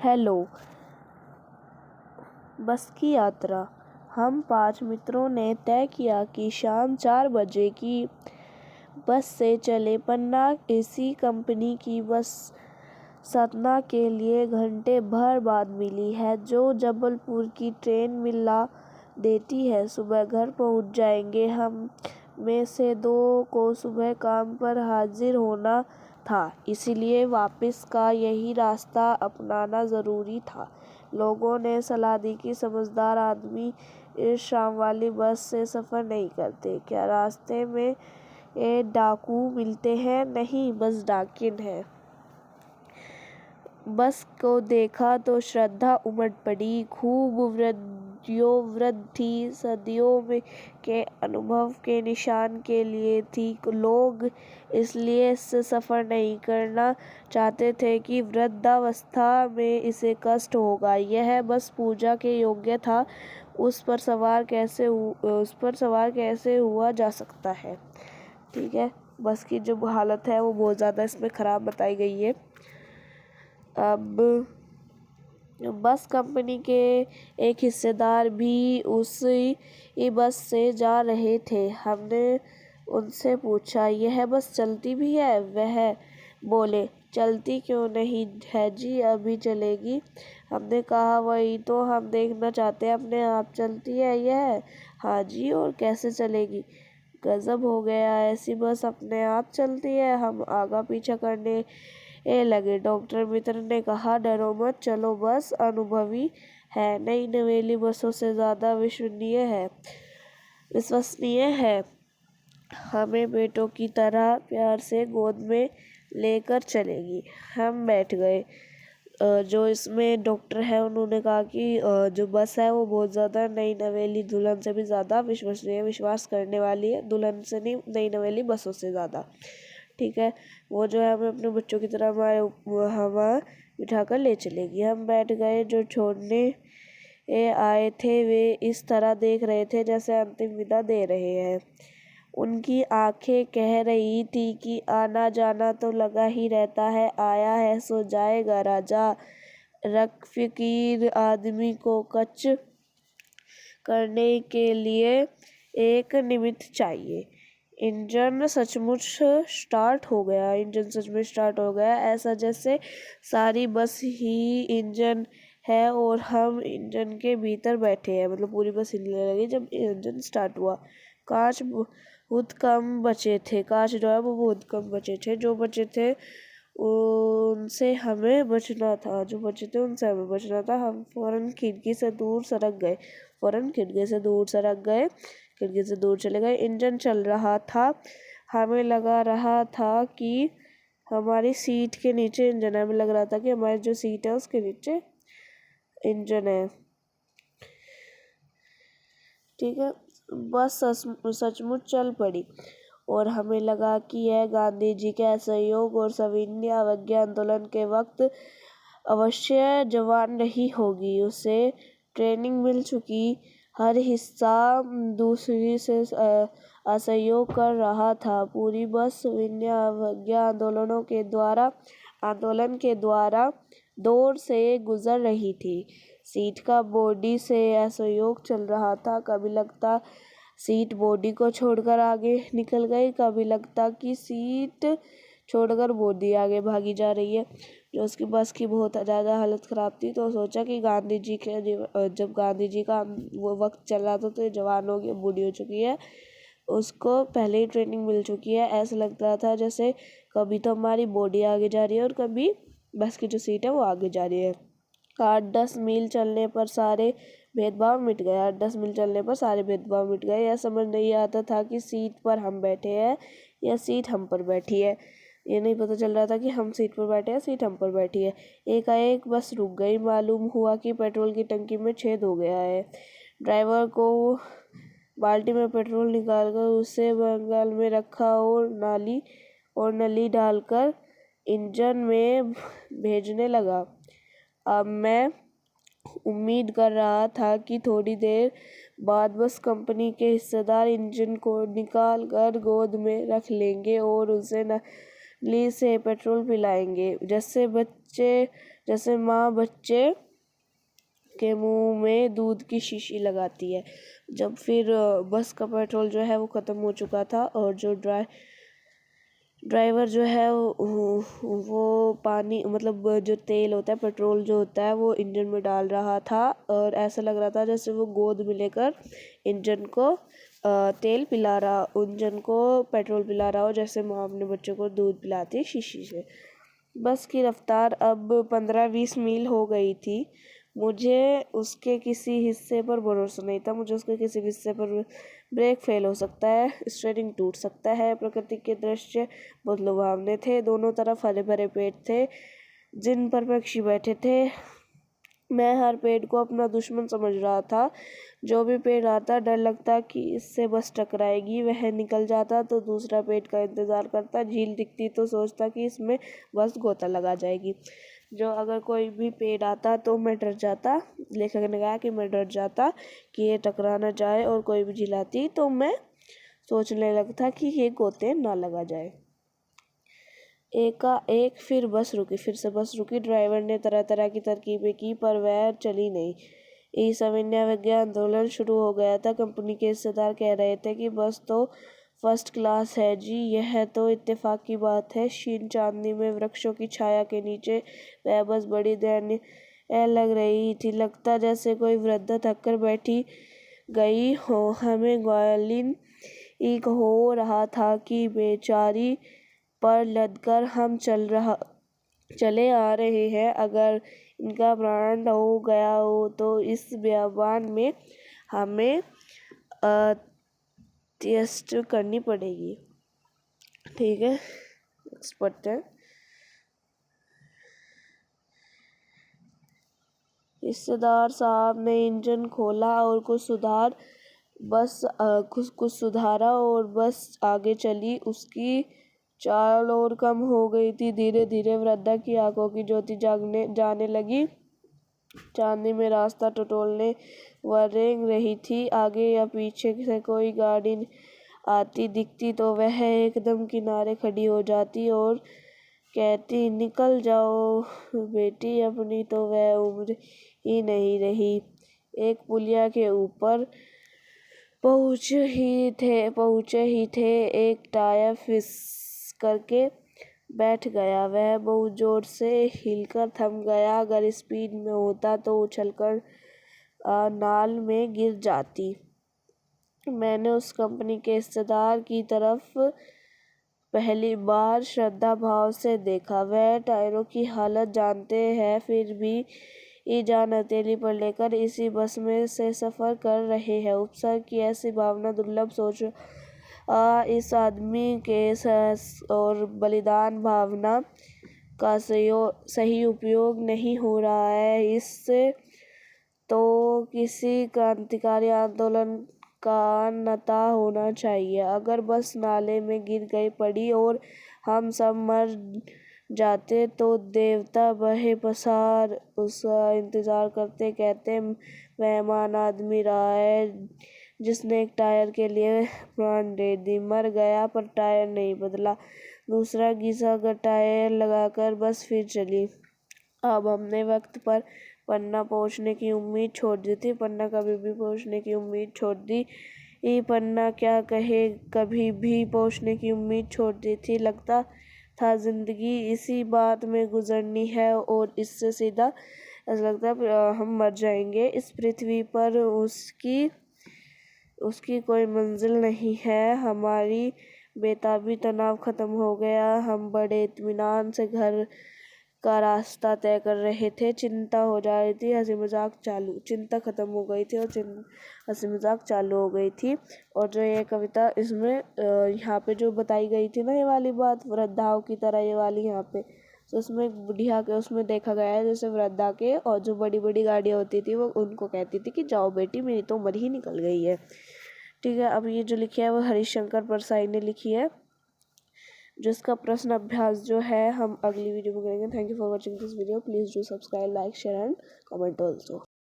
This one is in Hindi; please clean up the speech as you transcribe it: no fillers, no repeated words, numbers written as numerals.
हेलो। बस की यात्रा। हम 5 मित्रों ने तय किया कि शाम 4 बजे की बस से चले। पन्ना एसी कंपनी की बस सतना के लिए घंटे भर बाद मिली है, जो जबलपुर की ट्रेन मिला देती है। सुबह घर पहुंच जाएंगे। हम में से 2 को सुबह काम पर हाजिर होना था, इसलिए वापस का यही रास्ता अपनाना ज़रूरी था। लोगों ने सलाह दी कि समझदार आदमी इस शाम वाली बस से सफ़र नहीं करते। क्या रास्ते में डाकू मिलते हैं? नहीं, बस डाकिन हैं। बस को देखा तो श्रद्धा उमड़ पड़ी। खूब वृद्ध थी, सदियों के अनुभव के निशान के लिए थी। लोग इसलिए इससे सफ़र नहीं करना चाहते थे कि वृद्धावस्था में इसे कष्ट होगा। यह बस पूजा के योग्य था। उस पर सवार कैसे हुआ जा सकता है? ठीक है, बस की जो हालत है वो बहुत ज़्यादा इसमें ख़राब बताई गई है। अब बस कंपनी के एक हिस्सेदार भी उसी बस से जा रहे थे। हमने उनसे पूछा, यह बस चलती भी है? वह बोले, चलती क्यों नहीं है जी, अभी चलेगी। हमने कहा, वही तो हम देखना चाहते हैं, अपने आप चलती है यह? हाँ जी, और कैसे चलेगी? गजब हो गया, ऐसी बस अपने आप चलती है। हम आगा पीछा करने लगे। डॉक्टर मित्र ने कहा, डरो मत, चलो, बस अनुभवी है, नई नवेली बसों से ज़्यादा विश्वसनीय है। हमें बेटों की तरह प्यार से गोद में लेकर चलेगी। हम बैठ गए। जो इसमें डॉक्टर है उन्होंने कहा कि जो बस है वो बहुत ज़्यादा नई नवेली दुल्हन से भी ज़्यादा विश्वसनीय, विश्वास करने वाली है, दुल्हन से नहीं, नई नवेली बसों से ज़्यादा। ठीक है, वो जो है हमें अपने बच्चों की तरह हमारे बिठा कर ले चलेगी। हम बैठ गए। जो छोड़ने आए थे वे इस तरह देख रहे थे जैसे अंतिम विदा दे रहे हैं। उनकी आंखें कह रही थी कि आना जाना तो लगा ही रहता है, आया है सो जाएगा राजा। रफ़ीक़ आदमी को कच करने के लिए एक निमित्त चाहिए। इंजन सचमुच स्टार्ट हो गया। ऐसा जैसे सारी बस ही इंजन है और हम इंजन के भीतर बैठे हैं। मतलब पूरी बस हिलने लगी जब इंजन स्टार्ट हुआ। कांच बहुत कम बचे थे। कांच जो है वो बहुत कम बचे थे। जो बचे थे उनसे हमें बचना था। हम फौरन खिड़की से दूर सरक गए। खिड़की से दूर चले गए। इंजन चल रहा था। हमें लगा रहा था कि हमारी सीट के नीचे इंजन है। हमें लग रहा था कि हमारी जो सीट है उसके नीचे इंजन है। ठीक है, बस सचमुच चल पड़ी और हमें लगा कि यह गांधी जी के असहयोग और सविनय अवज्ञा आंदोलन के वक्त अवश्य जवान रही होगी। उसे ट्रेनिंग मिल चुकी। हर हिस्सा दूसरी से असहयोग कर रहा था। पूरी बस सविनय अवज्ञा आंदोलन के द्वारा दौर से गुजर रही थी। सीट का बॉडी से असहयोग चल रहा था। कभी लगता सीट बॉडी को छोड़कर आगे निकल गई, कभी लगता कि सीट छोड़कर बॉडी आगे भागी जा रही है। जो उसकी बस की बहुत ज़्यादा हालत ख़राब थी, तो सोचा कि जब गांधी जी का वो वक्त चल रहा था तो जवान हो गई, बूढ़ी हो चुकी है, उसको पहले ही ट्रेनिंग मिल चुकी है। ऐसा लगता था जैसे कभी तो हमारी बॉडी आगे जा रही है और कभी बस की जो सीट है वो आगे जा रही है। 8-10 मील चलने पर सारे भेदभाव मिट गए। यह समझ नहीं आता था कि सीट पर हम बैठे हैं या सीट हम पर बैठी है। ये नहीं पता चल रहा था कि हम सीट पर बैठे हैं, सीट हम पर बैठी है। एकाएक बस रुक गई। मालूम हुआ कि पेट्रोल की टंकी में छेद हो गया है। ड्राइवर को बाल्टी में पेट्रोल निकालकर उसे बंगाल में रखा और नली डालकर इंजन में भेजने लगा। अब मैं उम्मीद कर रहा था कि थोड़ी देर बाद बस कंपनी के हिस्सेदार इंजन को निकाल कर गोद में रख लेंगे और उसे नली से पेट्रोल पिलाएंगे। जैसे बच्चे जैसे माँ बच्चे के मुंह में दूध की शीशी लगाती है। जब फिर बस का पेट्रोल जो है वो ख़त्म हो चुका था और जो ड्राइवर जो है वो पानी मतलब जो तेल होता है, पेट्रोल जो होता है वो इंजन में डाल रहा था और ऐसा लग रहा था जैसे वो गोद में लेकर इंजन को इंजन को पेट्रोल पिला रहा हो, जैसे माँ अपने बच्चों को दूध पिलाती है शीशी से। बस की रफ्तार अब 15-20 मील हो गई थी। मुझे उसके किसी हिस्से पर भरोसा नहीं था। मुझे उसके किसी हिस्से पर ब्रेक फेल हो सकता है, स्टीयरिंग टूट सकता है। प्रकृति के दृश्य बहुत लुभावने थे। दोनों तरफ हरे भरे पेड़ थे जिन पर पक्षी बैठे थे। मैं हर पेड़ को अपना दुश्मन समझ रहा था। जो भी पेड़ आता डर लगता कि इससे बस टकराएगी। वह निकल जाता तो दूसरा पेड़ का इंतज़ार करता। झील दिखती तो सोचता कि इसमें बस गोता लगा जाएगी। जो अगर कोई भी पेड़ आता तो मैं डर जाता। लेखक ने कहा कि मैं डर जाता कि ये टकरा ना जाए, और कोई भी झील आती तो मैं सोचने लगता कि ये गोते ना लगा जाए। एकाएक फिर से बस रुकी। ड्राइवर ने तरह तरह की तरकीबें की पर वह चली नहीं। इस अविन्यावज्ञा आंदोलन शुरू हो गया था। कंपनी के हिस्सेदार कह रहे थे कि बस तो फर्स्ट क्लास है जी, यह तो इत्तेफाक की बात है। शीन चांदनी में वृक्षों की छाया के नीचे वह बस बड़ी दयनीय लग रही थी। लगता जैसे कोई वृद्धा थक कर बैठी गई हो। हमें ग्वालिन एक हो रहा था कि बेचारी पर लदकर हम चले आ रहे हैं। अगर इनका प्राण हो गया हो तो इस बियाबान में हमें टेस्ट करनी पड़ेगी। ठीक है, पढ़ते हैं। हिस्सेदार साहब ने इंजन खोला और कुछ सुधारा और बस आगे चली। उसकी चाल और कम हो गई थी। धीरे धीरे वृद्धा की आंखों की ज्योति जाने लगी। चांदनी में रास्ता टटोलने व रेंग रही थी। आगे या पीछे से कोई गाड़ी आती दिखती तो वह एकदम किनारे खड़ी हो जाती और कहती, निकल जाओ बेटी, अपनी तो वह उम्र ही नहीं रही। एक पुलिया के ऊपर पहुँचे ही थे। एक टायर फिस करके बैठ गया। वह बहुत जोर से हिलकर थम गया। अगर स्पीड में होता तो उछलकर नाल में गिर जाती। मैंने उस कंपनी के हिस्सेदार की तरफ पहली बार श्रद्धा भाव से देखा। वह टायरों की हालत जानते हैं फिर भी जान हथेली पर लेकर इसी बस में से सफ़र कर रहे हैं। उपसर्ग की ऐसी भावना दुर्लभ। सोच इस आदमी के और बलिदान भावना का सही उपयोग नहीं हो रहा है। इससे तो किसी क्रांतिकारी आंदोलन का नता होना चाहिए। अगर बस नाले में गिर गई पड़ी और हम सब मर जाते तो देवता बहे पसार उसका इंतज़ार करते, कहते मेहमान आदमी रहा है जिसने एक टायर के लिए प्राण दे दी। मर गया पर टायर नहीं बदला। दूसरा घिसा टायर लगाकर बस फिर चली। अब हमने वक्त पर पन्ना पहुंचने की उम्मीद छोड़ दी थी। पन्ना कभी भी पहुंचने की उम्मीद छोड़ दी। पन्ना क्या कहे, कभी भी पहुंचने की उम्मीद छोड़ दी थी। लगता था जिंदगी इसी बात में गुजरनी है और इससे सीधा ऐसा लगता है हम मर जाएंगे। इस पृथ्वी पर उसकी कोई मंजिल नहीं है। हमारी बेताबी तनाव खत्म हो गया। हम बड़े इत्मीनान से घर का रास्ता तय कर रहे थे। चिंता हो जा रही थी, चिंता खत्म हो गई थी और हंसी मजाक चालू हो गई थी। और जो ये कविता इसमें यहाँ पे जो बताई गई थी ना, ये वाली बात वृद्धाओं की तरह, ये वाली यहाँ पे तो उसमें बुढ़िया के उसमें देखा गया है जैसे वृद्धा के और जो बड़ी बड़ी गाड़ियाँ होती थी वो उनको कहती थी कि जाओ बेटी, मेरी तो उम्र ही निकल गई है। ठीक है, अब ये जो लिखी है वो हरिशंकर परसाई ने लिखी है, जिसका प्रश्न अभ्यास जो है हम अगली वीडियो में करेंगे। Thank you for watching this video. Please do subscribe, like, share and comment also.